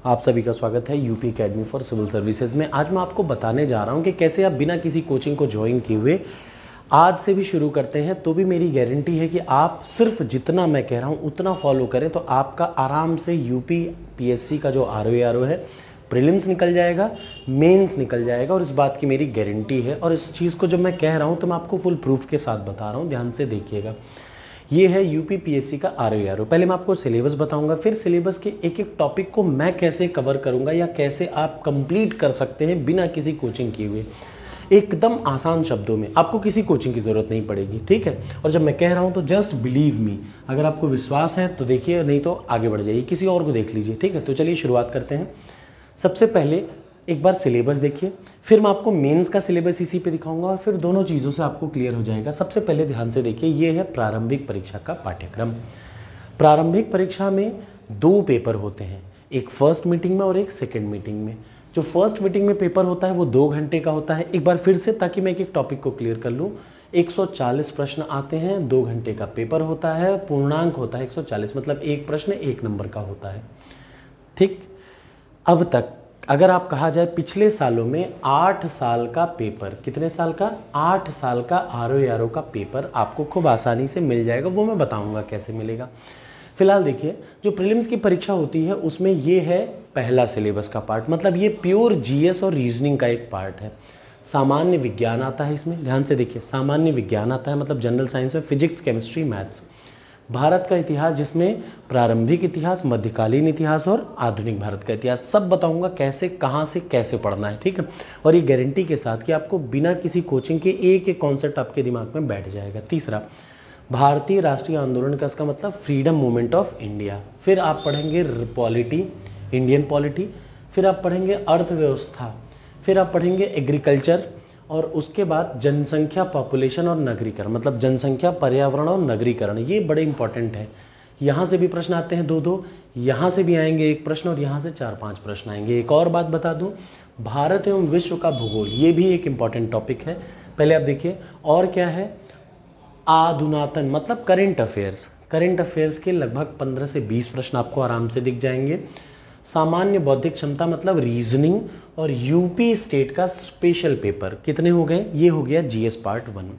आप सभी का स्वागत है UP academy for civil services में। आज मैं आपको बताने जा रहा हूं कि कैसे आप बिना किसी कोचिंग को ज्वाइन किए हुए आज से भी शुरू करते हैं तो भी मेरी गारंटी है कि आप सिर्फ जितना मैं कह रहा हूं उतना फॉलो करें तो आपका आराम से यूपी पीएससी का जो आरओ है प्रीलिम्स निकल जाएगा, मेंस निकल जाएगा और इस बात की मेरी गारंटी है। और इस चीज़ को जब मैं कह रहा हूं तो मैं आपको फुल प्रूफ के साथ बता रहा हूं, ध्यान से देखिएगा। ये है यूपी पीएससी का आरओ। पहले मैं आपको सिलेबस बताऊंगा, फिर सिलेबस के एक एक टॉपिक को मैं कैसे कवर करूंगा या कैसे आप कंप्लीट कर सकते हैं बिना किसी कोचिंग किए हुए, एकदम आसान शब्दों में। आपको किसी कोचिंग की ज़रूरत नहीं पड़ेगी, ठीक है। और जब मैं कह रहा हूं तो जस्ट बिलीव मी, अगर आपको विश्वास है तो देखिए, नहीं तो आगे बढ़ जाइए, किसी और को देख लीजिए, ठीक है। तो चलिए शुरुआत करते हैं। सबसे पहले एक बार सिलेबस देखिए, फिर मैं आपको मेंस का सिलेबस इसी पे दिखाऊंगा और फिर दोनों चीज़ों से आपको क्लियर हो जाएगा। सबसे पहले ध्यान से देखिए, ये है प्रारंभिक परीक्षा का पाठ्यक्रम। प्रारंभिक परीक्षा में 2 पेपर होते हैं, एक फर्स्ट मीटिंग में और एक सेकंड मीटिंग में। जो फर्स्ट मीटिंग में पेपर होता है वो 2 घंटे का होता है। एक बार फिर से, ताकि मैं एक एक टॉपिक को क्लियर कर लूँ, 140 प्रश्न आते हैं, 2 घंटे का पेपर होता है, पूर्णांक होता है 140, मतलब एक प्रश्न 1 नंबर का होता है, ठीक। अब तक अगर आप कहा जाए पिछले सालों में 8 साल का पेपर, कितने साल का, 8 साल का आरओ का पेपर आपको खूब आसानी से मिल जाएगा। वो मैं बताऊंगा कैसे मिलेगा। फिलहाल देखिए, जो प्रीलिम्स की परीक्षा होती है उसमें ये है पहला सिलेबस का पार्ट, मतलब ये प्योर जीएस और रीजनिंग का एक पार्ट है। सामान्य विज्ञान आता है इसमें, ध्यान से देखिए, सामान्य विज्ञान आता है, मतलब जनरल साइंस में फिजिक्स, केमिस्ट्री, मैथ्स। भारत का इतिहास, जिसमें प्रारंभिक इतिहास, मध्यकालीन इतिहास और आधुनिक भारत का इतिहास, सब बताऊंगा कैसे, कहाँ से कैसे पढ़ना है, ठीक है। और ये गारंटी के साथ कि आपको बिना किसी कोचिंग के एक एक कॉन्सेप्ट आपके दिमाग में बैठ जाएगा। तीसरा, भारतीय राष्ट्रीय आंदोलन का, इसका मतलब फ्रीडम मूवमेंट ऑफ इंडिया। फिर आप पढ़ेंगे पॉलिटी, इंडियन पॉलिटी। फिर आप पढ़ेंगे अर्थव्यवस्था। फिर आप पढ़ेंगे एग्रीकल्चर। और उसके बाद जनसंख्या, पॉपुलेशन और नगरीकरण, मतलब जनसंख्या, पर्यावरण और नगरीकरण। ये बड़े इंपॉर्टेंट है। यहाँ से भी प्रश्न आते हैं 2-2, यहाँ से भी आएंगे 1 प्रश्न और यहाँ से 4-5 प्रश्न आएंगे। एक और बात बता दूँ, भारत एवं विश्व का भूगोल, ये भी एक इम्पॉर्टेंट टॉपिक है। पहले आप देखिए, और क्या है, आधुनातन, मतलब करेंट अफेयर्स। करेंट अफेयर्स के लगभग 15 से 20 प्रश्न आपको आराम से दिख जाएंगे। सामान्य बौद्धिक क्षमता, मतलब रीजनिंग, और यूपी स्टेट का स्पेशल पेपर, कितने हो गए, ये हो गया जीएस पार्ट 1।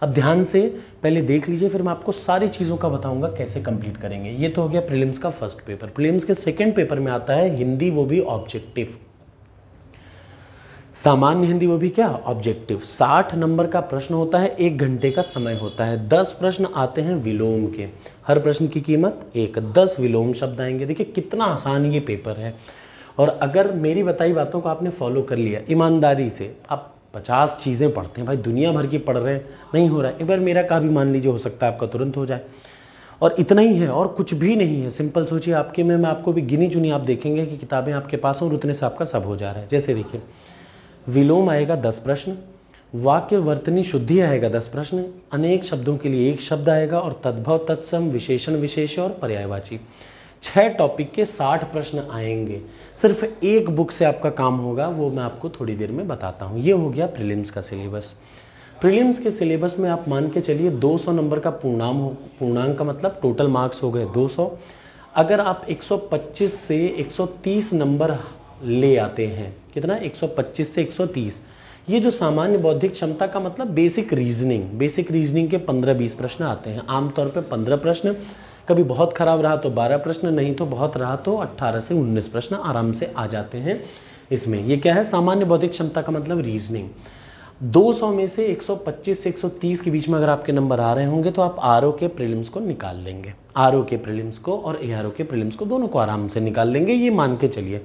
अब ध्यान से पहले देख लीजिए, फिर मैं आपको सारी चीज़ों का बताऊंगा कैसे कंप्लीट करेंगे। ये तो हो गया प्रीलिम्स का फर्स्ट पेपर। प्रीलिम्स के सेकंड पेपर में आता है हिंदी, वो भी ऑब्जेक्टिव। सामान्य हिंदी, वो भी क्या, ऑब्जेक्टिव। 60 नंबर का प्रश्न होता है, 1 घंटे का समय होता है। 10 प्रश्न आते हैं विलोम के, हर प्रश्न की कीमत 1, 10 विलोम शब्द आएंगे। देखिए कितना आसान ये पेपर है। और अगर मेरी बताई बातों को आपने फॉलो कर लिया ईमानदारी से, आप 50 चीज़ें पढ़ते हैं भाई, दुनिया भर की पढ़ रहे हैं, नहीं हो रहा है, एक बार मेरा का भी मान लीजिए, हो सकता है आपका तुरंत हो जाए। और इतना ही है और कुछ भी नहीं है। सिंपल सोचिए, आपके में मैं आपको भी गिनी चुनी, आप देखेंगे कि किताबें आपके पास हो और उतने से आपका सब हो जा रहा है। जैसे देखिए, विलोम आएगा 10 प्रश्न, वाक्य वर्तनी शुद्धि आएगा 10 प्रश्न, अनेक शब्दों के लिए 1 शब्द आएगा, और तद्भव, तत्सम, विशेषण, विशेष और पर्यायवाची, 6 टॉपिक के 60 प्रश्न आएंगे। सिर्फ एक बुक से आपका काम होगा, वो मैं आपको थोड़ी देर में बताता हूँ। ये हो गया प्रीलिम्स का सिलेबस। प्रीलिम्स के सिलेबस में आप मान के चलिए 200 नंबर का पूर्णांक का मतलब टोटल मार्क्स हो गए 200। अगर आप 125 से 130 नंबर ले आते हैं, कितना, 125 से 130, ये जो सामान्य बौद्धिक क्षमता का मतलब बेसिक रीजनिंग के 15-20 प्रश्न आते हैं। आमतौर पे 15 प्रश्न, कभी बहुत खराब रहा तो 12 प्रश्न, नहीं तो बहुत रहा तो 18 से 19 प्रश्न आराम से आ जाते हैं इसमें। ये क्या है, सामान्य बौद्धिक क्षमता का मतलब रीजनिंग। 200 में से 125 से 130 के बीच में अगर आपके नंबर आ रहे होंगे तो आप आरओ के प्रीलिम्स को निकाल लेंगे। आरओ के प्रीलिम्स को और एआरओ के प्रीलिम्स को, दोनों को आराम से निकाल लेंगे, ये मान के चलिए,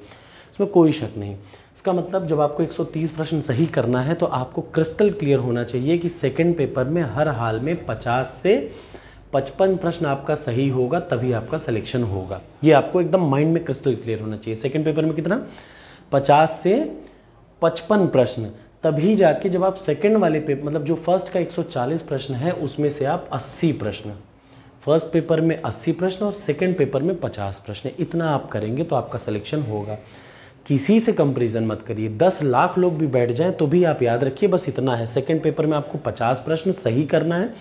इसमें कोई शक नहीं। इसका मतलब जब आपको 130 प्रश्न सही करना है तो आपको क्रिस्टल क्लियर होना चाहिए कि सेकंड पेपर में हर हाल में 50 से 55 प्रश्न आपका सही होगा, तभी आपका सिलेक्शन होगा। ये आपको एकदम माइंड में क्रिस्टल क्लियर होना चाहिए। सेकंड पेपर में कितना, 50 से 55 प्रश्न, तभी जाके जब आप सेकंड वाले पेपर, मतलब जो फर्स्ट का 140 प्रश्न है उसमें से आप 80 प्रश्न, फर्स्ट पेपर में 80 प्रश्न और सेकंड पेपर में 50 प्रश्न, इतना आप करेंगे तो आपका सिलेक्शन होगा। किसी से कंपैरिजन मत करिए, 10 लाख लोग भी बैठ जाएं तो भी आप याद रखिए बस इतना है। सेकंड पेपर में आपको 50 प्रश्न सही करना है,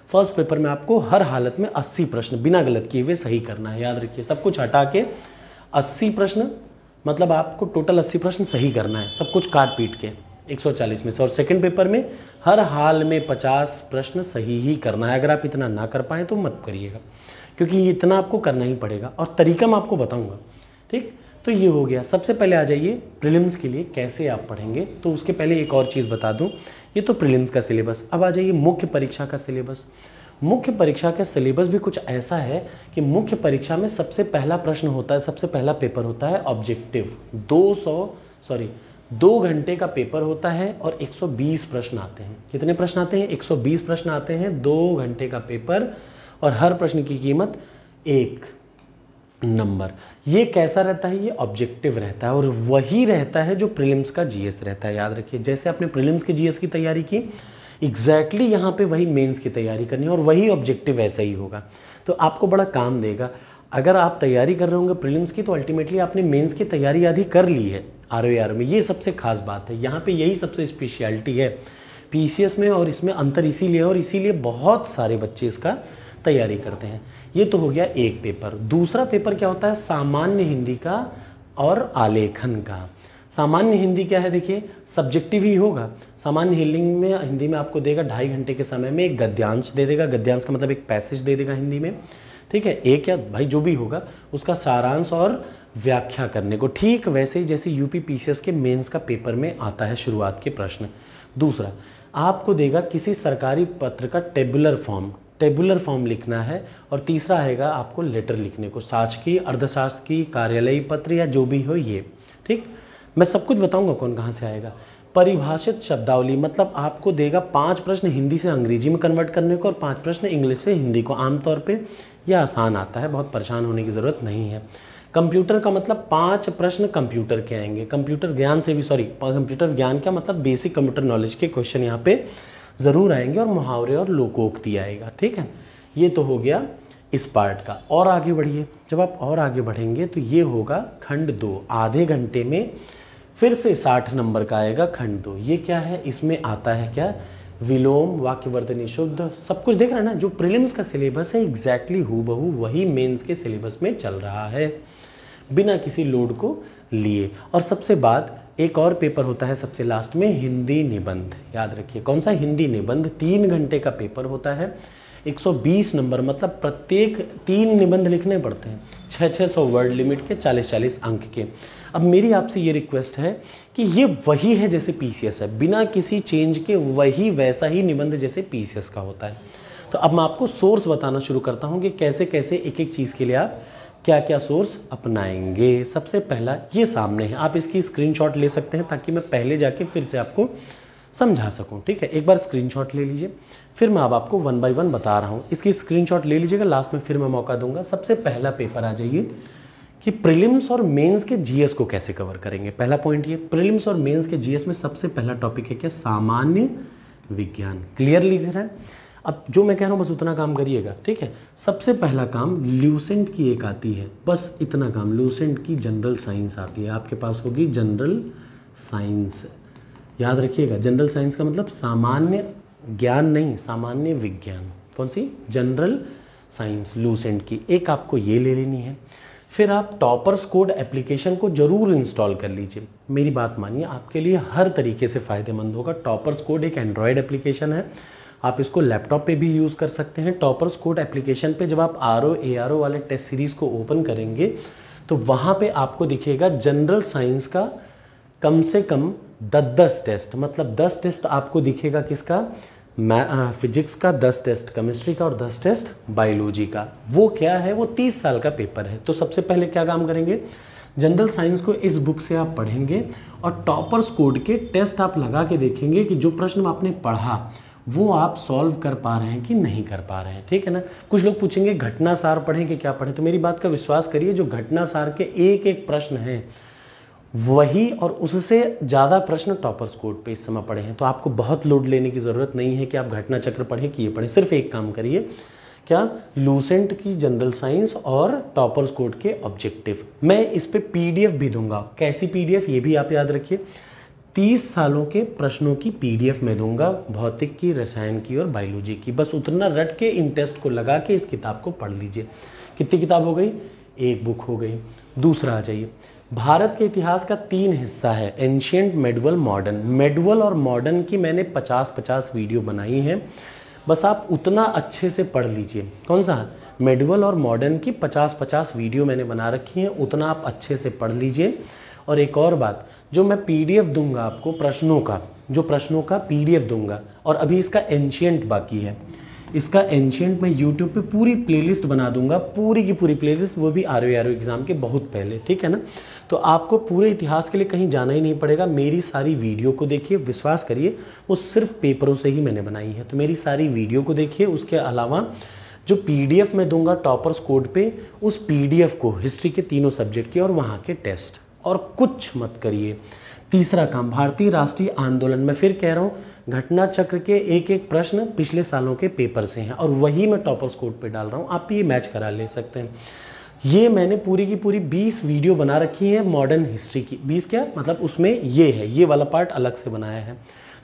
फर्स्ट पेपर में आपको हर हालत में 80 प्रश्न बिना गलत किए हुए सही करना है। याद रखिए, सब कुछ हटा के 80 प्रश्न मतलब आपको टोटल 80 प्रश्न सही करना है, सब कुछ काट पीट के 140 में से। और सेकंड पेपर में हर हाल में 50 प्रश्न सही ही करना है। अगर आप इतना ना कर पाएँ तो मत करिएगा, क्योंकि ये इतना आपको करना ही पड़ेगा और तरीका मैं आपको बताऊँगा, ठीक। तो ये हो गया। सबसे पहले आ जाइए प्रीलिम्स के लिए कैसे आप पढ़ेंगे। तो उसके पहले एक और चीज़ बता दूँ, ये तो प्रीलिम्स का सिलेबस। अब आ जाइए मुख्य परीक्षा का सिलेबस। मुख्य परीक्षा का सिलेबस भी कुछ ऐसा है कि मुख्य परीक्षा में सबसे पहला प्रश्न होता है, सबसे पहला पेपर होता है ऑब्जेक्टिव। 2 घंटे का पेपर होता है और 120 प्रश्न आते हैं। कितने प्रश्न आते हैं? 120 प्रश्न आते हैं, 2 घंटे का पेपर और हर प्रश्न की कीमत 1 नंबर। ये कैसा रहता है? ये ऑब्जेक्टिव रहता है और वही रहता है जो प्रीलिम्स का जीएस रहता है। याद रखिए, जैसे आपने प्रीलिम्स के जीएस की तैयारी की, एग्जैक्टली यहाँ पे वही मेंस की तैयारी करनी है और वही ऑब्जेक्टिव ऐसा ही होगा। तो आपको बड़ा काम देगा। अगर आप तैयारी कर रहे होंगे प्रीलिम्स की, तो अल्टीमेटली आपने मेंस की तैयारी आधी कर ली है आरओ में। ये सबसे खास बात है, यहाँ पे यही सबसे स्पेशलिटी है पीसीएस में। और इसमें अंतर इसीलिए और इसीलिए बहुत सारे बच्चे इसका तैयारी करते हैं। ये तो हो गया एक पेपर। दूसरा पेपर क्या होता है? सामान्य हिंदी का और आलेखन का। सामान्य हिंदी क्या है? देखिए, सब्जेक्टिव ही होगा। सामान्य हिंदी में आपको देगा 2.5 घंटे के समय में एक गद्यांश दे देगा। गद्यांश का मतलब एक पैसेज दे देगा हिंदी में, ठीक है। एक या भाई जो भी होगा उसका सारांश और व्याख्या करने को, ठीक वैसे ही जैसे यूपी पीसीएस के मेंस का पेपर में आता है शुरुआत के प्रश्न। दूसरा आपको देगा किसी सरकारी पत्र का टेबुलर फॉर्म लिखना है। और तीसरा आएगा आपको लेटर लिखने को, शासकीय, अर्धशासकीय, कार्यालयीय पत्र या जो भी हो ये, ठीक। मैं सब कुछ बताऊंगा कौन कहाँ से आएगा। परिभाषित शब्दावली, मतलब आपको देगा 5 प्रश्न हिंदी से अंग्रेजी में कन्वर्ट करने को और 5 प्रश्न इंग्लिश से हिंदी को। आमतौर पे यह आसान आता है, बहुत परेशान होने की ज़रूरत नहीं है। कंप्यूटर का मतलब 5 प्रश्न कंप्यूटर के आएंगे। कंप्यूटर ज्ञान का मतलब बेसिक कंप्यूटर नॉलेज के क्वेश्चन यहाँ पे ज़रूर आएंगे और मुहावरे और लोकोक्ति आएगा, ठीक है। ये तो हो गया इस पार्ट का। और आगे बढ़िए, जब आप और आगे बढ़ेंगे तो ये होगा खंड 2। आधे घंटे में फिर से 60 नंबर का आएगा खंड 2। ये क्या है? इसमें आता है क्या? विलोम, वाक्यवर्तनी शुद्ध, सब कुछ देख रहे हैं ना। जो प्रीलिम्स का सिलेबस है एग्जैक्टली हूबहू वही मेंस के सिलेबस में चल रहा है, बिना किसी लोड को लिए। और सबसे बाद एक और पेपर होता है सबसे लास्ट में, हिंदी निबंध। याद रखिए, कौन सा? हिंदी निबंध। 3 घंटे का पेपर होता है, 120 नंबर, मतलब प्रत्येक 3 निबंध लिखने पड़ते हैं, 600 वर्ड लिमिट के, 40 अंक के। अब मेरी आपसे ये रिक्वेस्ट है कि ये वही है जैसे पीसीएस है, बिना किसी चेंज के वही वैसा ही निबंध जैसे पीसीएस का होता है। तो अब मैं आपको सोर्स बताना शुरू करता हूँ कि कैसे कैसे एक एक चीज़ के लिए आप क्या क्या सोर्स अपनाएंगे। सबसे पहला ये सामने है, आप इसकी स्क्रीनशॉट ले सकते हैं ताकि मैं पहले जाके फिर से आपको समझा सकूं, ठीक है। एक बार स्क्रीनशॉट ले लीजिए, फिर मैं अब आपको 1 बाय 1 बता रहा हूं। इसकी स्क्रीनशॉट ले लीजिएगा, लास्ट में फिर मैं मौका दूंगा। सबसे पहला पेपर आ जाइए कि प्रीलिम्स और मेंस के जीएस को कैसे कवर करेंगे। पहला पॉइंट ये, प्रीलिम्स और मेंस के जीएस में सबसे पहला टॉपिक है क्या? सामान्य विज्ञान। क्लियरली दिख रहा है? अब जो मैं कह रहा हूँ बस उतना काम करिएगा, ठीक है। सबसे पहला काम ल्यूसेंट की एक आती है, बस इतना काम। ल्यूसेंट की जनरल साइंस आती है, आपके पास होगी जनरल साइंस। याद रखिएगा, जनरल साइंस का मतलब सामान्य ज्ञान नहीं, सामान्य विज्ञान। कौन सी? जनरल साइंस, ल्यूसेंट की एक आपको ये ले लेनी है। फिर आप टॉपर्स कोड एप्लीकेशन को जरूर इंस्टॉल कर लीजिए। मेरी बात मानिए, आपके लिए हर तरीके से फ़ायदेमंद होगा। टॉपर्स कोड एक एंड्रॉयड एप्लीकेशन है, आप इसको लैपटॉप पे भी यूज़ कर सकते हैं। टॉपर्स कोड एप्लीकेशन पे जब आप आरओ एआरओ वाले टेस्ट सीरीज़ को ओपन करेंगे तो वहाँ पे आपको दिखेगा जनरल साइंस का कम से कम 10 टेस्ट, मतलब 10 टेस्ट आपको दिखेगा। किसका? फिजिक्स का 10 टेस्ट, केमिस्ट्री का और 10 टेस्ट बायोलॉजी का। वो क्या है? वो 30 साल का पेपर है। तो सबसे पहले क्या काम करेंगे? जनरल साइंस को इस बुक से आप पढ़ेंगे और टॉपर्स कोड के टेस्ट आप लगा के देखेंगे कि जो प्रश्न आपने पढ़ा वो आप सॉल्व कर पा रहे हैं कि नहीं कर पा रहे हैं, ठीक है ना। कुछ लोग पूछेंगे घटना सार पढ़ें कि क्या पढ़ें, तो मेरी बात का विश्वास करिए, जो घटना सार के एक एक प्रश्न हैं वही और उससे ज़्यादा प्रश्न टॉपर्स कोड पे इस समय पढ़े हैं। तो आपको बहुत लोड लेने की ज़रूरत नहीं है कि आप घटना चक्र पढ़ें कि ये पढ़ें। सिर्फ एक काम करिए, क्या? लूसेंट की जनरल साइंस और टॉपर्स कोड के ऑब्जेक्टिव। मैं इस पे पीडीएफ भी दूंगा। कैसी पीडीएफ? ये भी आप याद रखिए, 30 सालों के प्रश्नों की पीडीएफ मैं दूंगा, भौतिक की, रसायन की और बायोलॉजी की। बस उतना रट के इन टेस्ट को लगा के इस किताब को पढ़ लीजिए। कितनी किताब हो गई? एक बुक हो गई। दूसरा आ जाइए, भारत के इतिहास का 3 हिस्सा है, एंशियंट, मेडवल, मॉडर्न। मेडवल और मॉडर्न की मैंने 50-50 वीडियो बनाई है, बस आप उतना अच्छे से पढ़ लीजिए। कौन सा? मेडवल और मॉडर्न की 50-50 वीडियो मैंने बना रखी हैं, उतना आप अच्छे से पढ़ लीजिए। और एक और बात, जो मैं पीडीएफ दूंगा आपको प्रश्नों का पीडीएफ दूंगा, और अभी इसका एंशियंट बाकी है, इसका एंशियंट मैं यूट्यूब पे पूरी प्लेलिस्ट बना दूंगा, पूरी की पूरी प्लेलिस्ट, वो भी आरओ एग्ज़ाम के बहुत पहले, ठीक है ना। तो आपको पूरे इतिहास के लिए कहीं जाना ही नहीं पड़ेगा, मेरी सारी वीडियो को देखिए, विश्वास करिए वो सिर्फ पेपरों से ही मैंने बनाई है। तो मेरी सारी वीडियो को देखिए, उसके अलावा जो पीडीएफ मैं दूंगा टॉपर्स कोड पे, उस पीडीएफ को हिस्ट्री के तीनों सब्जेक्ट के और वहाँ के टेस्ट, और कुछ मत करिए। तीसरा काम, भारतीय राष्ट्रीय आंदोलन, मैं फिर कह रहा हूँ, घटना चक्र के एक एक प्रश्न पिछले सालों के पेपर से हैं, और वही मैं टॉपर्स कोड पे डाल रहा हूँ, आप ये मैच करा ले सकते हैं। ये मैंने पूरी की पूरी 20 वीडियो बना रखी है मॉडर्न हिस्ट्री की। 20 क्या मतलब, उसमें ये है, ये वाला पार्ट अलग से बनाया है,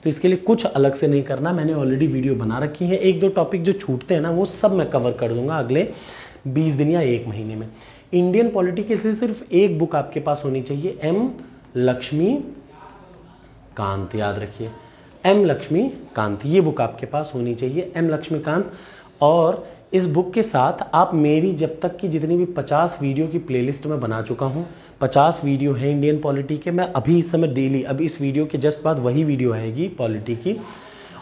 तो इसके लिए कुछ अलग से नहीं करना, मैंने ऑलरेडी वीडियो बना रखी है। 1-2 टॉपिक जो छूटते हैं ना, वो सब मैं कवर कर दूंगा अगले 20 दिन या 1 महीने में। इंडियन पॉलिटी के लिए सिर्फ एक बुक आपके पास होनी चाहिए, एम लक्ष्मीकांत, याद रखिए, एम लक्ष्मीकांत, ये बुक आपके पास होनी चाहिए, एम लक्ष्मीकांत। और इस बुक के साथ आप मेरी जब तक की जितनी भी 50 वीडियो की प्लेलिस्ट में बना चुका हूँ, 50 वीडियो है इंडियन पॉलिटी के, मैं अभी इस समय डेली, अभी इस वीडियो के जस्ट बाद वही वीडियो आएगी पॉलिटी की,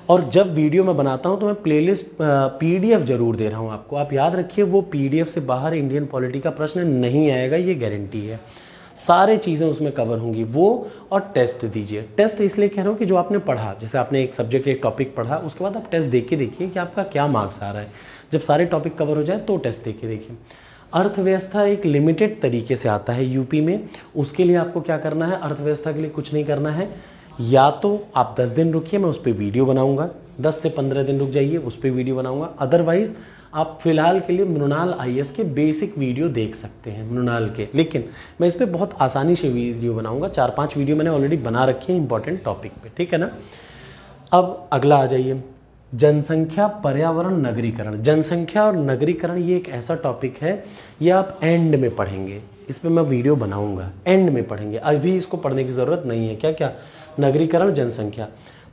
और जब वीडियो मैं बनाता हूँ तो मैं प्लेलिस्ट पीडीएफ जरूर दे रहा हूँ आपको। आप याद रखिए, वो पीडीएफ से बाहर इंडियन पॉलिटी का प्रश्न नहीं आएगा, ये गारंटी है, सारे चीज़ें उसमें कवर होंगी वो। और टेस्ट दीजिए, टेस्ट इसलिए कह रहा हूँ कि जो आपने पढ़ा, जैसे आपने एक सब्जेक्ट एक टॉपिक पढ़ा, उसके बाद आप टेस्ट देख के देखिए कि आपका क्या मार्क्स आ रहा है। जब सारे टॉपिक कवर हो जाए तो टेस्ट देख के देखिए। अर्थव्यवस्था एक लिमिटेड तरीके से आता है यूपी में, उसके लिए आपको क्या करना है, अर्थव्यवस्था के लिए कुछ नहीं करना है, या तो आप 10 दिन रुकिए, मैं उस पर वीडियो बनाऊंगा, 10 से 15 दिन रुक जाइए, उस पर वीडियो बनाऊंगा। अदरवाइज़ आप फिलहाल के लिए मृणाल आईएएस के बेसिक वीडियो देख सकते हैं, मृणाल के, लेकिन मैं इस पर बहुत आसानी से वीडियो बनाऊंगा। 4-5 वीडियो मैंने ऑलरेडी बना रखी है इंपॉर्टेंट टॉपिक पे, ठीक है ना। अब अगला आ जाइए, जनसंख्या, पर्यावरण, नगरीकरण। जनसंख्या और नगरीकरण ये एक ऐसा टॉपिक है, ये आप एंड में पढ़ेंगे, इस पर मैं वीडियो बनाऊंगा, एंड में पढ़ेंगे, अभी इसको पढ़ने की ज़रूरत नहीं है। क्या क्या? नगरीकरण, जनसंख्या।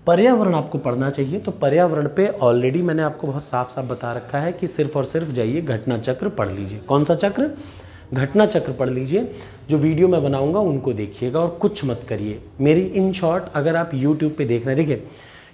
पर्यावरण आपको पढ़ना चाहिए, तो पर्यावरण पे ऑलरेडी मैंने आपको बहुत साफ साफ बता रखा है कि सिर्फ और सिर्फ जाइए घटना चक्र पढ़ लीजिए। कौन सा चक्र? घटना चक्र पढ़ लीजिए, जो वीडियो मैं बनाऊंगा उनको देखिएगा और कुछ मत करिए। मेरी इन शॉर्ट अगर आप यूट्यूब पे देख रहे हैं, देखिए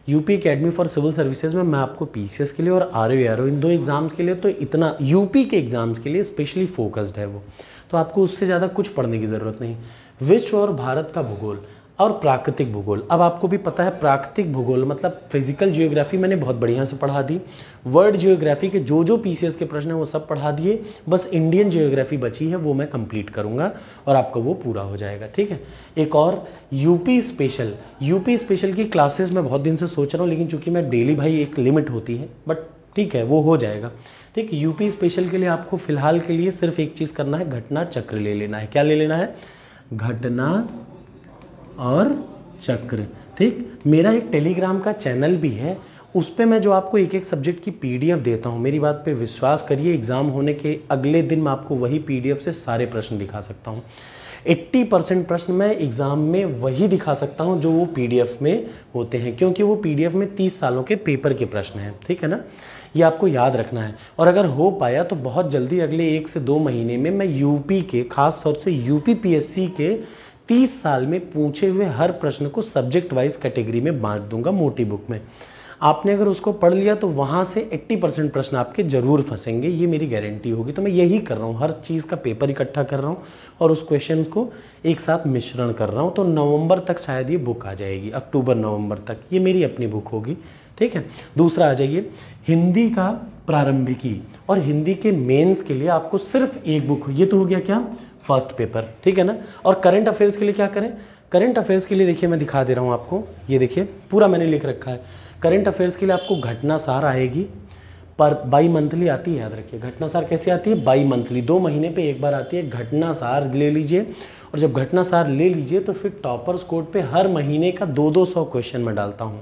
UP academy for civil services में मैं आपको पीसीएस के लिए और आरओ इन 2 एग्ज़ाम्स के लिए, तो इतना यूपी के एग्ज़ाम्स के लिए स्पेशली फोकस्ड है वो, तो आपको उससे ज़्यादा कुछ पढ़ने की ज़रूरत नहीं। विश्व और भारत का भूगोल और प्राकृतिक भूगोल, अब आपको भी पता है प्राकृतिक भूगोल मतलब फिजिकल जियोग्राफी मैंने बहुत बढ़िया से पढ़ा दी, वर्ल्ड जियोग्राफी के जो पीसीएस के प्रश्न हैं वो सब पढ़ा दिए, बस इंडियन जियोग्राफी बची है, वो मैं कंप्लीट करूंगा और आपका वो पूरा हो जाएगा, ठीक है। एक और यूपी स्पेशल की क्लासेस मैं बहुत दिन से सोच रहा हूँ, लेकिन चूंकि मैं डेली भाई एक लिमिट होती है, बट ठीक है वो हो जाएगा, ठीक। यूपी स्पेशल के लिए आपको फिलहाल के लिए सिर्फ एक चीज़ करना है, घटना चक्र ले लेना है। क्या ले लेना है? घटना और चक्र, ठीक। मेरा एक टेलीग्राम का चैनल भी है, उस पे मैं जो आपको एक एक सब्जेक्ट की पीडीएफ देता हूँ, मेरी बात पे विश्वास करिए, एग्ज़ाम होने के अगले दिन मैं आपको वही पीडीएफ से सारे प्रश्न दिखा सकता हूँ। 80% प्रश्न मैं एग्ज़ाम में वही दिखा सकता हूँ जो वो पीडीएफ में होते हैं, क्योंकि वो पीडीएफ में 30 सालों के पेपर के प्रश्न हैं, ठीक है ना। ये आपको याद रखना है, और अगर हो पाया तो बहुत जल्दी अगले 1 से 2 महीने में मैं यूपी के, खास तौर से यूपी पीएससी के 30 साल में पूछे हुए हर प्रश्न को सब्जेक्ट वाइज कैटेगरी में बांट दूंगा मोटी बुक में। आपने अगर उसको पढ़ लिया तो वहाँ से 80% प्रश्न आपके ज़रूर फंसेंगे, ये मेरी गारंटी होगी। तो मैं यही कर रहा हूँ, हर चीज़ का पेपर इकट्ठा कर रहा हूँ और उस क्वेश्चन को एक साथ मिश्रण कर रहा हूँ। तो नवंबर तक शायद ये बुक आ जाएगी, अक्टूबर नवंबर तक ये मेरी अपनी बुक होगी, ठीक है। दूसरा आ जाइए, हिंदी का प्रारंभिकी और हिंदी के मेंस के लिए आपको सिर्फ एक बुक, ये तो हो गया क्या, फर्स्ट पेपर, ठीक है ना। और करंट अफेयर्स के लिए क्या करें? करंट अफेयर्स के लिए देखिए मैं दिखा दे रहा हूँ आपको, ये देखिए पूरा मैंने लिख रखा है। करंट अफेयर्स के लिए आपको घटना सार आएगी, पर बाई मंथली आती है, याद रखिए। घटना सार कैसे आती है? बाई मंथली, 2 महीने पे एक बार आती है। घटना सार ले लीजिए, और जब घटना सार ले लीजिए तो फिर टॉपर्स कोड पे हर महीने का 200 क्वेश्चन मैं डालता हूँ।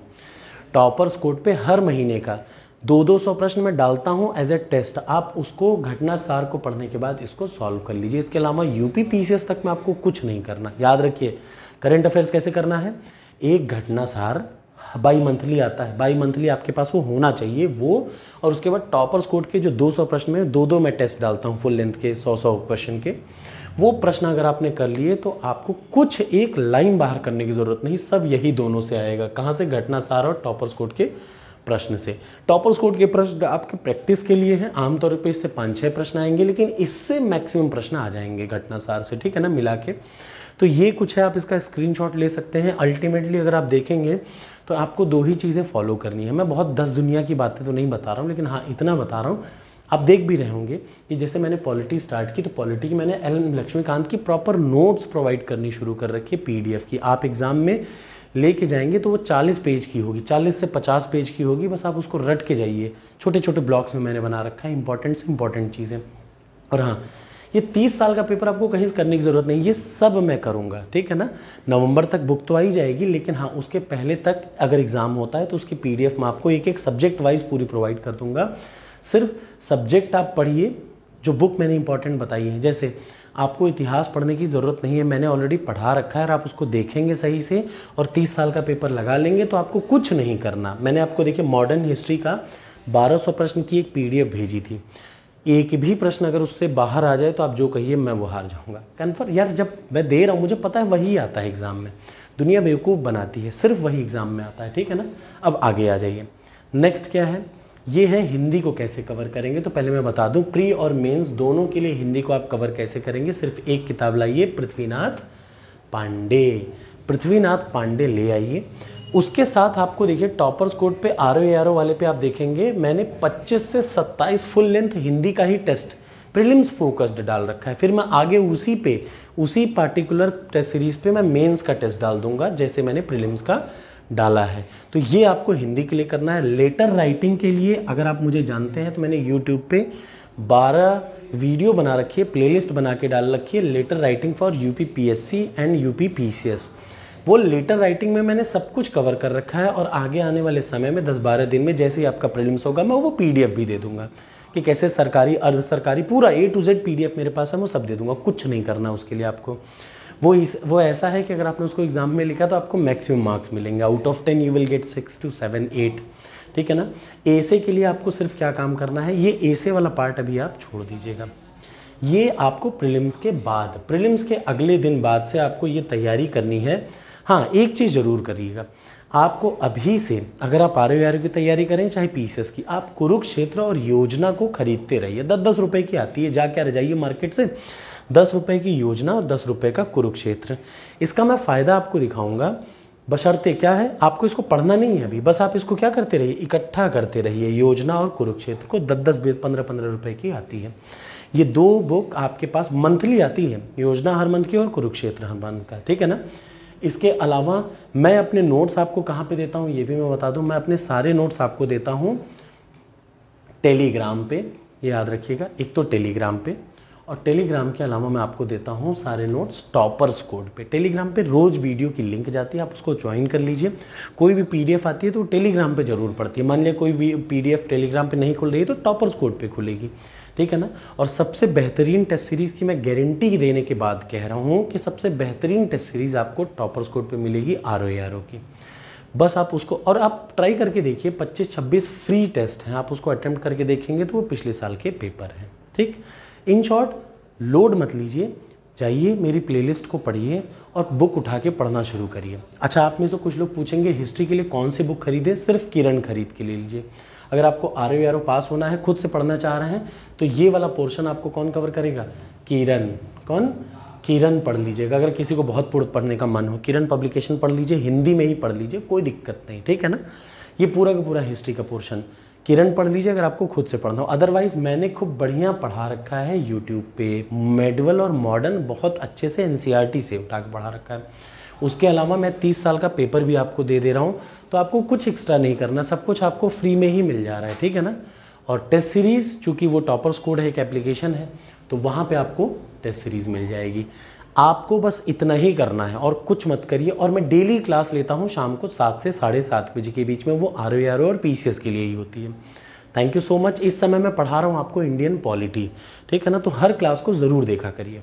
टॉपर्स कोड पे हर महीने का 200 प्रश्न मैं डालता हूँ एज ए टेस्ट, आप उसको घटना सार को पढ़ने के बाद इसको सॉल्व कर लीजिए। इसके अलावा यूपी पीसीएस तक में आपको कुछ नहीं करना। याद रखिए करंट अफेयर्स कैसे करना है, एक घटना सार बाई मंथली आता है, बाई मंथली आपके पास वो होना चाहिए वो, और उसके बाद टॉपर्स कोड के जो 200 प्रश्न में 2-2 मैं टेस्ट डालता हूँ फुल लेंथ के 100-100 क्वेश्चन के, वो प्रश्न अगर आपने कर लिए तो आपको कुछ एक लाइन बाहर करने की ज़रूरत नहीं, सब यही दोनों से आएगा। कहाँ से, घटना सार और टॉपर्स कोड के प्रश्न से। टॉपर्स कोड के प्रश्न आपके प्रैक्टिस के लिए हैं, आमतौर पे इससे 5-6 प्रश्न आएंगे, लेकिन इससे मैक्सिमम प्रश्न आ जाएंगे घटना सार से, ठीक है ना, मिला के। तो ये कुछ है, आप इसका स्क्रीनशॉट ले सकते हैं। अल्टीमेटली अगर आप देखेंगे तो आपको 2 ही चीज़ें फॉलो करनी है। मैं बहुत 10 दुनिया की बातें तो नहीं बता रहा हूँ, लेकिन हाँ इतना बता रहा हूँ, आप देख भी रहे होंगे कि जैसे मैंने पॉलिटी स्टार्ट की तो पॉलिटी की मैंने एल लक्ष्मीकांत की प्रॉपर नोट्स प्रोवाइड करनी शुरू कर रखी है पीडीएफ की। आप एग्जाम में लेके जाएंगे तो वो 40 पेज की होगी, 40 से 50 पेज की होगी, बस आप उसको रट के जाइए। छोटे छोटे ब्लॉक्स में मैंने बना रखा है इंपॉर्टेंट से इंपॉर्टेंट चीज़ें। और हाँ, ये 30 साल का पेपर आपको कहीं से करने की ज़रूरत नहीं, ये सब मैं करूँगा, ठीक है ना। नवंबर तक बुक तो आई जाएगी, लेकिन हाँ उसके पहले तक अगर एग्ज़ाम होता है तो उसकी पीडीएफ मैं आपको एक एक सब्जेक्ट वाइज पूरी प्रोवाइड कर दूंगा। सिर्फ सब्जेक्ट आप पढ़िए जो बुक मैंने इंपॉर्टेंट बताई है। जैसे आपको इतिहास पढ़ने की ज़रूरत नहीं है, मैंने ऑलरेडी पढ़ा रखा है, और आप उसको देखेंगे सही से और 30 साल का पेपर लगा लेंगे तो आपको कुछ नहीं करना। मैंने आपको देखिए मॉडर्न हिस्ट्री का 1200 प्रश्न की एक पीडीएफ भेजी थी, एक भी प्रश्न अगर उससे बाहर आ जाए तो आप जो कहिए मैं वो हार जाऊंगा। कन्फर्म यार, जब मैं दे रहा हूँ मुझे पता है वही आता है एग्ज़ाम में, दुनिया बेवकूफ़ बनाती है, सिर्फ वही एग्ज़ाम में आता है, ठीक है ना। अब आगे आ जाइए, नेक्स्ट क्या है, ये है हिंदी को कैसे कवर करेंगे। तो पहले मैं बता दूं प्री और मेंस दोनों के लिए हिंदी को आप कवर कैसे करेंगे। सिर्फ एक किताब लाइए, पृथ्वीनाथ पांडे ले आइए। उसके साथ आपको देखिए टॉपर्स कोड पे आरओ वाले पे आप देखेंगे मैंने 25 से 27 फुल लेंथ हिंदी का ही टेस्ट प्रीलिम्स फोकस्ड डाल रखा है। फिर मैं आगे उसी पार्टिकुलर टेस्ट सीरीज पे मैं मेंस का टेस्ट डाल दूंगा जैसे मैंने प्रीलिम्स का डाला है। तो ये आपको हिंदी के लिए करना है। लेटर राइटिंग के लिए अगर आप मुझे जानते हैं तो मैंने यूट्यूब पे 12 वीडियो बना रखी है, प्लेलिस्ट बना के डाल रखी है, letter writing for UP PSC and UP PCS. वो लेटर राइटिंग में मैंने सब कुछ कवर कर रखा है, और आगे आने वाले समय में 10-12 दिन में जैसे ही आपका प्रीलिम्स होगा मैं वो पीडीएफ भी दे दूंगा कि कैसे सरकारी अर्ध सरकारी पूरा A to Z पीडीएफ मेरे पास है, वो सब दे दूंगा। कुछ नहीं करना उसके लिए आपको। वो ऐसा है कि अगर आपने उसको एग्जाम में लिखा तो आपको मैक्सिमम मार्क्स मिलेंगे। Out of 10 you will get 6 to 7, 8, ठीक है ना। एसे के लिए आपको सिर्फ क्या काम करना है, ये एसे वाला पार्ट अभी आप छोड़ दीजिएगा। ये आपको प्रीलिम्स के बाद, प्रीलिम्स के अगले दिन बाद से आपको ये तैयारी करनी है। हाँ, एक चीज़ ज़रूर करिएगा, आपको अभी से अगर आप आरओ की तैयारी करें चाहे पीसीएस की, आप कुरुक्षेत्र और योजना को खरीदते रहिए। 10-10 रुपये की आती है, जाके आ जाइए मार्केट से, 10 रुपये की योजना और 10 रुपये का कुरुक्षेत्र। इसका मैं फ़ायदा आपको दिखाऊंगा, बशर्ते क्या है, आपको इसको पढ़ना नहीं है अभी, बस आप इसको क्या करते रहिए, इकट्ठा करते रहिए। योजना और कुरुक्षेत्र को 10-10, 15-15 रुपये की आती है। ये 2 बुक आपके पास मंथली आती है, योजना हर मंथ की और कुरुक्षेत्र हर मंथ का, ठीक है ना। इसके अलावा मैं अपने नोट्स आपको कहाँ पे देता हूँ ये भी मैं बता दूँ। मैं अपने सारे नोट्स आपको देता हूँ टेलीग्राम पे, ये याद रखिएगा। एक तो टेलीग्राम पे, और टेलीग्राम के अलावा मैं आपको देता हूँ सारे नोट्स टॉपर्स कोड पे। टेलीग्राम पे रोज़ वीडियो की लिंक जाती है, आप उसको ज्वाइन कर लीजिए। कोई भी पीडीएफ आती है तो टेलीग्राम पे ज़रूर पड़ती है। मान लिया कोई भी पीडीएफ टेलीग्राम पे नहीं खुल रही है तो टॉपर्स कोड पे खुलेगी, ठीक है ना। और सबसे बेहतरीन टेस्ट सीरीज़ की मैं गारंटी देने के बाद कह रहा हूँ कि सबसे बेहतरीन टेस्ट सीरीज़ आपको टॉपर्स कोड पे मिलेगी आरओ की। बस आप उसको, और आप ट्राई करके देखिए, 25-26 फ्री टेस्ट हैं, आप उसको अटेम्प्ट करके देखेंगे तो वो पिछले साल के पेपर हैं, ठीक। इन शॉर्ट, लोड मत लीजिए, जाइए मेरी प्लेलिस्ट को पढ़िए और बुक उठा के पढ़ना शुरू करिए। अच्छा, आप में से कुछ लोग पूछेंगे हिस्ट्री के लिए कौन सी बुक खरीदे, सिर्फ किरण खरीद के ले लीजिए। अगर आपको आरओ पास होना है, खुद से पढ़ना चाह रहे हैं, तो ये वाला पोर्शन आपको कौन कवर करेगा, किरण। किरण पढ़ लीजिएगा। अगर किसी को बहुत पढ़ने का मन हो, किरण पब्लिकेशन पढ़ लीजिए, हिंदी में ही पढ़ लीजिए, कोई दिक्कत नहीं, ठीक है ना। ये पूरा का पूरा हिस्ट्री का पोर्शन किरण पढ़ लीजिए अगर आपको खुद से पढ़ना हो। अदरवाइज़ मैंने खूब बढ़िया पढ़ा रखा है यूट्यूब पे, मेडवल और मॉडर्न बहुत अच्छे से एनसीईआरटी से उठा के पढ़ा रखा है। उसके अलावा मैं 30 साल का पेपर भी आपको दे दे रहा हूँ, तो आपको कुछ एक्स्ट्रा नहीं करना, सब कुछ आपको फ्री में ही मिल जा रहा है, ठीक है ना। और टेस्ट सीरीज़, चूँकि वो टॉपर्स कोड है, एक एप्लीकेशन है, तो वहाँ पे आपको टेस्ट सीरीज़ मिल जाएगी। आपको बस इतना ही करना है और कुछ मत करिए। और मैं डेली क्लास लेता हूँ शाम को 7 से 7:30 बजे के बीच में, वो आरओ और पीसीएस के लिए ही होती है। Thank you so much. इस समय मैं पढ़ा रहा हूँ आपको इंडियन पॉलिटी, ठीक है ना, तो हर क्लास को ज़रूर देखा करिए।